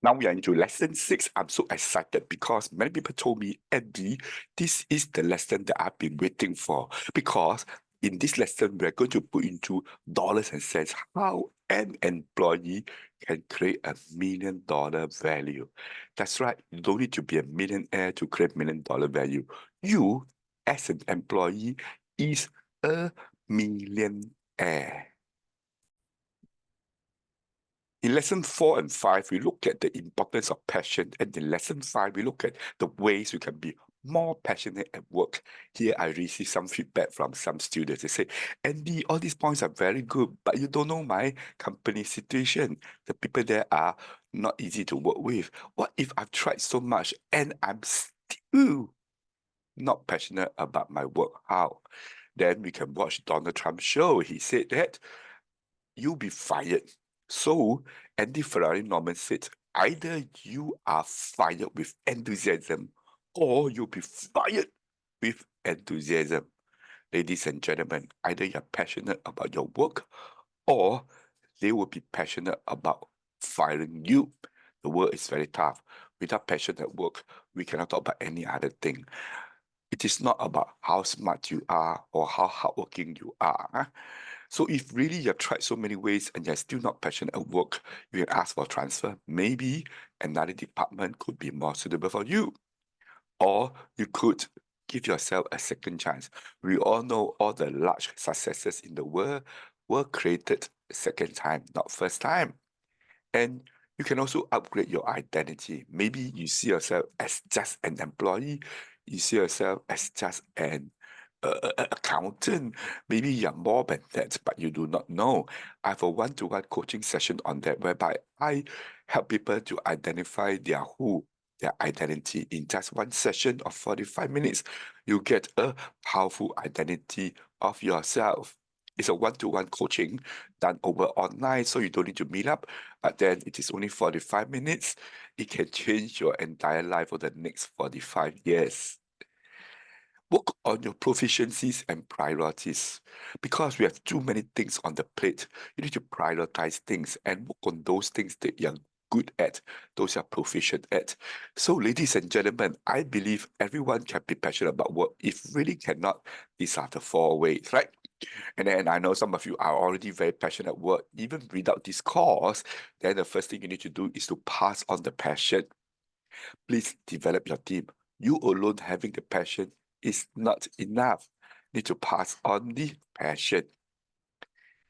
Now we are into lesson 6. I'm so excited because many people told me, Andy, this is the lesson that I've been waiting for. Because in this lesson, we're going to put into dollars and cents how an employee can create $1 million value. That's right. You don't need to be a millionaire to create $1 million value. You, as an employee, is a millionaire. In lesson 4 and 5, we look at the importance of passion. And in lesson 5, we look at the ways you can be more passionate at work. Here, I received some feedback from some students. They say, Andy, all these points are very good, but you don't know my company situation. The people there are not easy to work with. What if I've tried so much and I'm still not passionate about my work? How? Then we can watch Donald Trump's show. He said that you'll be fired. So Andy Ferrari Norman said, either you are fired with enthusiasm or you'll be fired with enthusiasm. Ladies and gentlemen, either you're passionate about your work or they will be passionate about firing you. The world is very tough. Without passion at work, we cannot talk about any other thing. It is not about how smart you are or how hardworking you are. So if really you've tried so many ways and you're still not passionate at work, you can ask for transfer. Maybe another department could be more suitable for you. Or you could give yourself a second chance. We all know all the large successes in the world were created second time, not first time. And you can also upgrade your identity. Maybe you see yourself as just an employee. You see yourself as just an accountant. Maybe you're more than that, but you do not know. I have a one-to-one coaching session on that whereby I help people to identify their identity in just one session of 45 minutes. You get a powerful identity of yourself. It's a one-to-one coaching done over online, so you don't need to meet up. But then it is only 45 minutes. It can change your entire life for the next 45 years. Work on your proficiencies and priorities. Because we have too many things on the plate, you need to prioritize things and work on those things that you're good at, those you're proficient at. So, ladies and gentlemen, I believe everyone can be passionate about work. If really cannot, these are the 4 ways, right? And then I know some of you are already very passionate at work. Even without this course, then the first thing you need to do is to pass on the passion. Please develop your team. You alone having the passion is not enough. You need to pass on the passion.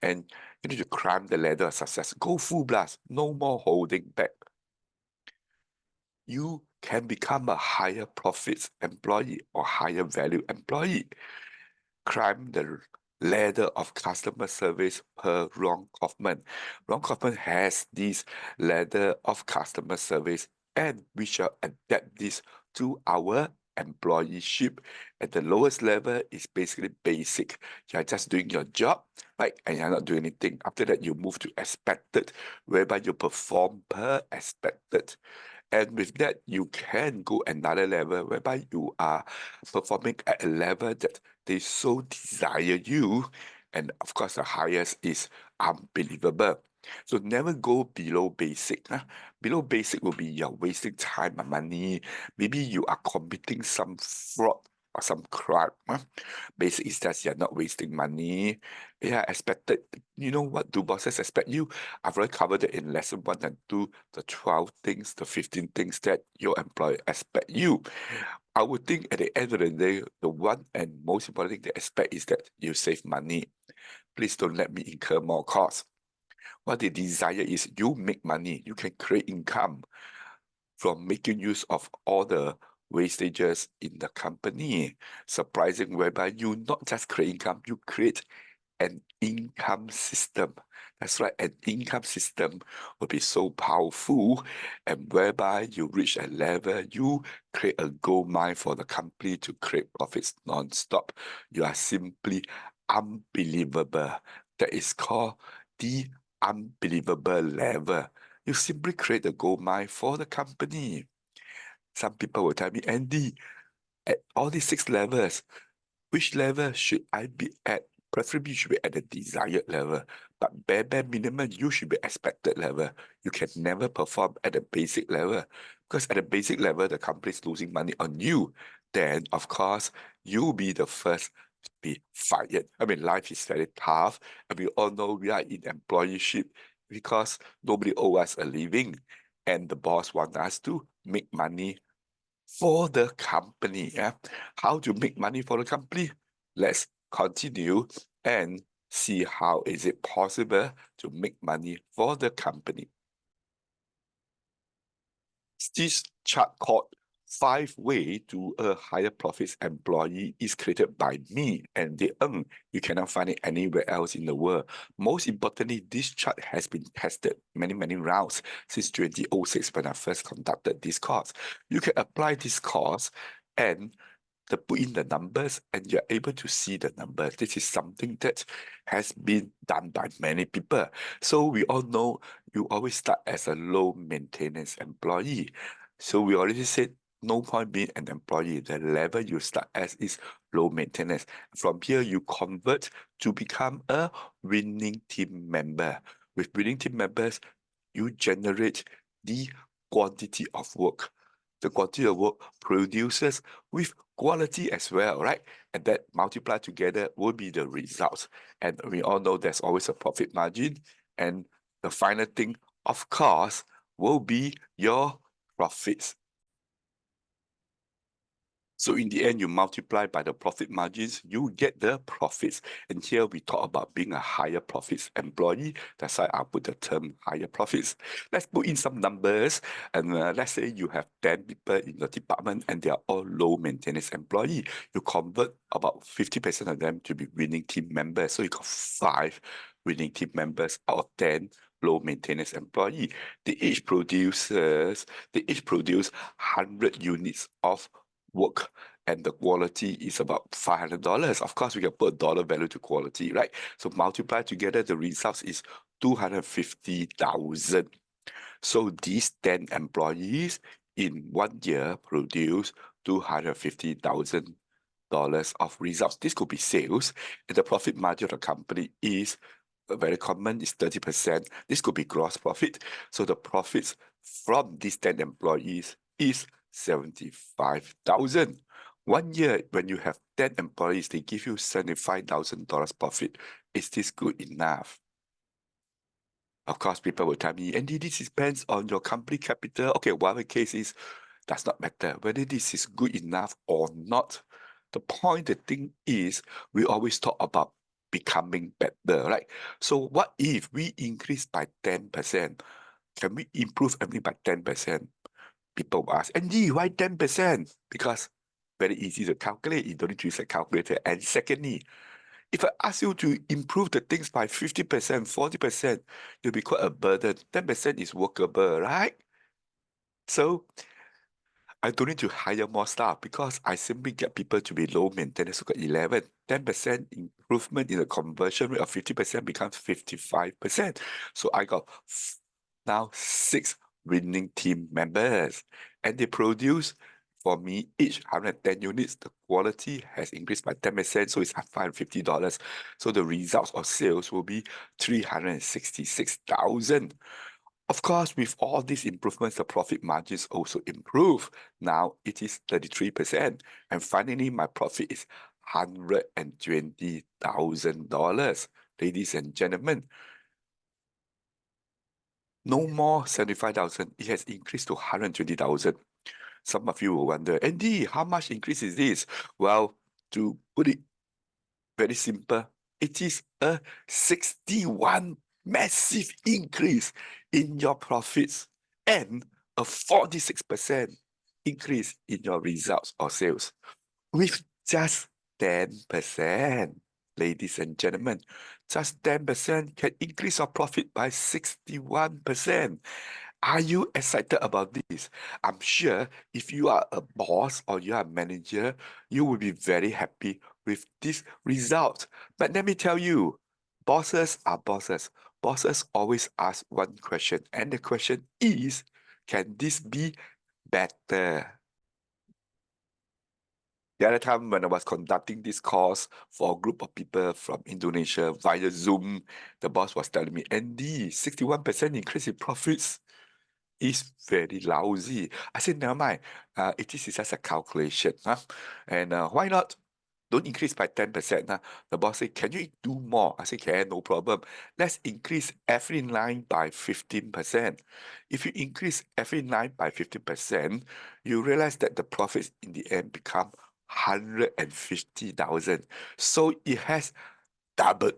And you need to climb the ladder of success. Go full blast. No more holding back. You can become a higher profits employee or higher value employee. Climb the ladder of customer service per Ron Kaufman. Ron Kaufman has this ladder of customer service, and we shall adapt this to our employeeship. At the lowest level is basically basic. You're just doing your job, right? And you're not doing anything. After that, you move to expected, whereby you perform per expected. And with that, you can go another level whereby you are performing at a level that they so desire you. And of course, the highest is unbelievable. So never go below basic. Below basic will be you're wasting time and money. Maybe you are committing some fraud or some crime. Basic is that you're not wasting money. Yeah, expected. You know what do bosses expect you? I've already covered it in lesson 1 and 2, the 12 things, the 15 things that your employer expect you. I would think at the end of the day, the one and most important thing they expect is that you save money. Please don't let me incur more costs. What they desire is you make money, you can create income from making use of all the wastages in the company. Surprising, whereby you not just create income, you create an income system. That's right, an income system will be so powerful, and whereby you reach a level, you create a gold mine for the company to create profits non-stop. You are simply unbelievable. That is called the unbelievable level. You simply create a gold mine for the company. Some people will tell me, Andy, at all these 6 levels, which level should I be at Preferably, you should be at the desired level, but bare minimum, you should be expected level. You can never perform at the basic level, because at the basic level, the company is losing money on you. Then, of course, you'll be the first to be fired. I mean, life is very tough, and we all know we are in employeeship because nobody owes us a living, and the boss wants us to make money for the company. Yeah? How to make money for the company? Let's continue and see how is it possible to make money for the company. This chart called 5 Ways to a Higher Profits Employee is created by me and they earn. You cannot find it anywhere else in the world. Most importantly, this chart has been tested many rounds since 2006 when I first conducted this course. You can apply this course and put in the numbers and you're able to see the numbers. This is something that has been done by many people. So we all know you always start as a low maintenance employee. So we already said no point being an employee. The level you start as is low maintenance. From here, you convert to become a winning team member. With winning team members, you generate the quantity of work. The quantity of work produces with quality as well, right? And that multiplied together will be the results. And we all know there's always a profit margin. And the final thing, of course, will be your profits. So in the end, you multiply by the profit margins, you get the profits. And here we talk about being a higher profits employee. That's why I put the term higher profits. Let's put in some numbers. And let's say you have 10 people in your department and they are all low maintenance employee. You convert about 50% of them to be winning team members. So you got 5 winning team members out of 10 low maintenance employee. They each produce 100 units of work and the quality is about $500. Of course, we can put a dollar value to quality, right? So multiply together, the results is 250,000. So these 10 employees in 1 year produce $250,000 of results. This could be sales, and the profit margin of the company is very common, is 30%. This could be gross profit. So the profits from these 10 employees is 75,000. 1 year, when you have 10 employees, they give you $75,000 profit. Is this good enough? Of course, people will tell me, Andy, this depends on your company capital. Okay, whatever case is, does not matter whether this is good enough or not. The point, the thing is, we always talk about becoming better, right? So what if we increase by 10%? Can we improve everything by 10%? People will ask, Andy, why 10%? Because very easy to calculate. You don't need to use a calculator. And secondly, if I ask you to improve the things by 50%, 40%, it'll be quite a burden. 10% is workable, right? So I don't need to hire more staff because I simply get people to be low maintenance. So got 11, 10% improvement in the conversion rate of 50% becomes 55%. So I got now 6 winning team members and they produce for me each 110 units. The quality has increased by 10%, so it's $550. So the results of sales will be 366,000. Of course, with all these improvements, the profit margins also improve. Now it is 33%. And finally, my profit is $120,000. Ladies and gentlemen, no more 75,000. It has increased to 120,000. Some of you will wonder, Andy, how much increase is this? Well, to put it very simple, it is a 61 massive increase in your profits and a 46% increase in your results or sales with just 10%. Ladies and gentlemen, just 10% can increase your profit by 61%. Are you excited about this? I'm sure if you are a boss or you are a manager, you will be very happy with this result. But let me tell you, bosses are bosses. Bosses always ask one question, and the question is, can this be better? The other time when I was conducting this course for a group of people from Indonesia via Zoom, the boss was telling me, Andy, 61% increase in profits is very lousy. I said, never mind. It is just a calculation. Huh? And why not? Don't increase by 10%. Huh? The boss said, can you do more? I said, can, no problem. Let's increase every line by 15%. If you increase every line by 15%, you realize that the profits in the end become 150,000. So it has doubled.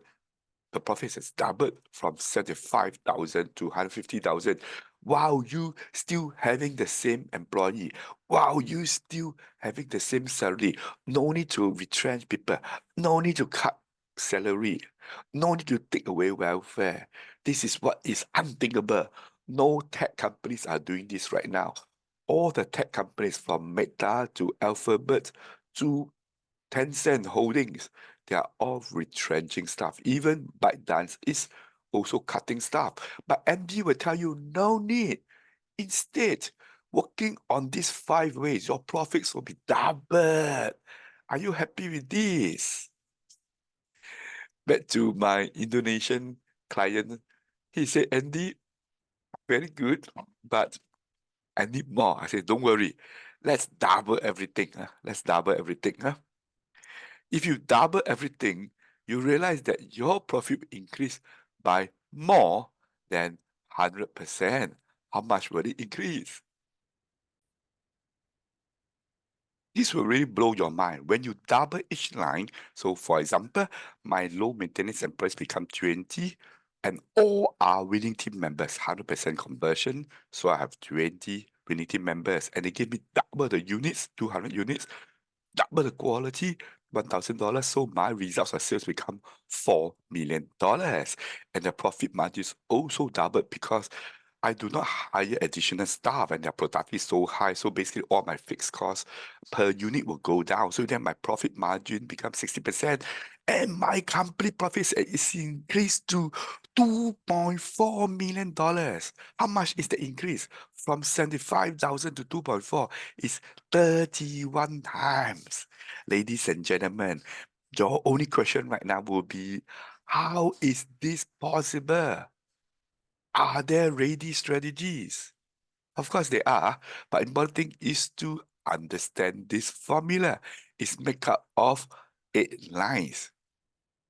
The profits has doubled from 75,000 to 150,000. While you still having the same employee, while you still having the same salary, no need to retrench people, no need to cut salary, no need to take away welfare. This is what is unthinkable. No tech companies are doing this right now. All the tech companies from Meta to Alphabet to Tencent Holdings, they are all retrenching staff. Even ByteDance is also cutting staff. But MD will tell you no need. Instead, working on these 5 ways, your profits will be doubled. Are you happy with this? Back to my Indonesian client, he said, Andy, very good, but I need more. I said, don't worry, let's double everything. Let's double everything. If you double everything, you realize that your profit will increase by more than 100%. How much will it increase? This will really blow your mind. When you double each line, so for example, my low maintenance employees become 20 and all are winning team members, 100% conversion. So I have 20 winning team members and they give me double the units, 200 units, double the quality, $1,000. So my results of sales become $4 million. And the profit margins also doubled because I do not hire additional staff and their productivity is so high. So basically all my fixed costs per unit will go down. So then my profit margin becomes 60%. And my company profits is increased to $2.4 million. How much is the increase? From 75,000 to 2.4 is 31 times. Ladies and gentlemen, your only question right now will be, how is this possible? Are there ready strategies? Of course there are, but important thing is to understand this formula. It's made up of 8 lines,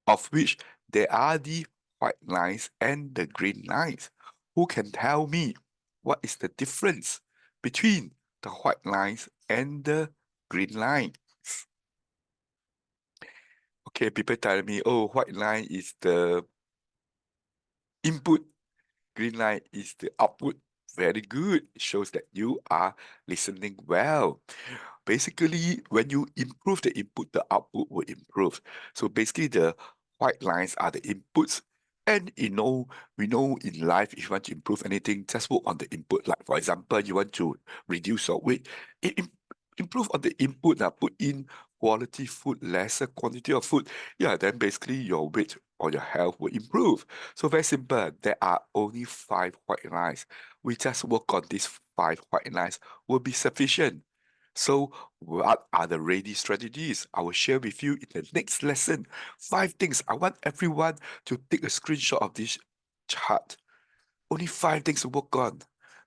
of which there are the white lines and the green lines. Who can tell me what is the difference between the white lines and the green lines? Okay, people tell me, oh, white line is the input, green line is the output. Very good. It shows that you are listening well. Basically, when you improve the input, the output will improve. So basically, the white lines are the inputs. And we know in life, if you want to improve anything, just work on the input. Like for example, you want to reduce your weight, improve on the input. Put in quality food, lesser quantity of food. Yeah, then basically your weight or your health will improve. So very simple. There are only 5 white lines. We just work on these 5 white lines will be sufficient. So what are the ready strategies? I will share with you in the next lesson. 5 things. I want everyone to take a screenshot of this chart. Only 5 things to work on.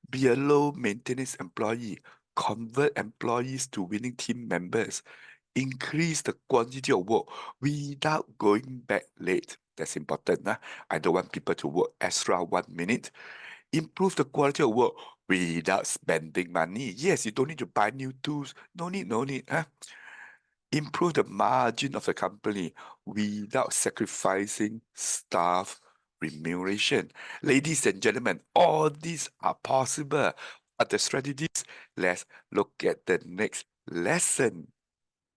Be a low maintenance employee. Convert employees to winning team members. Increase the quantity of work without going back late. That's important. I don't want people to work extra 1 minute. Improve the quality of work without spending money. Yes, you don't need to buy new tools. No need. Improve the margin of the company without sacrificing staff remuneration. Ladies and gentlemen, all these are possible. But the strategies, let's look at the next lesson.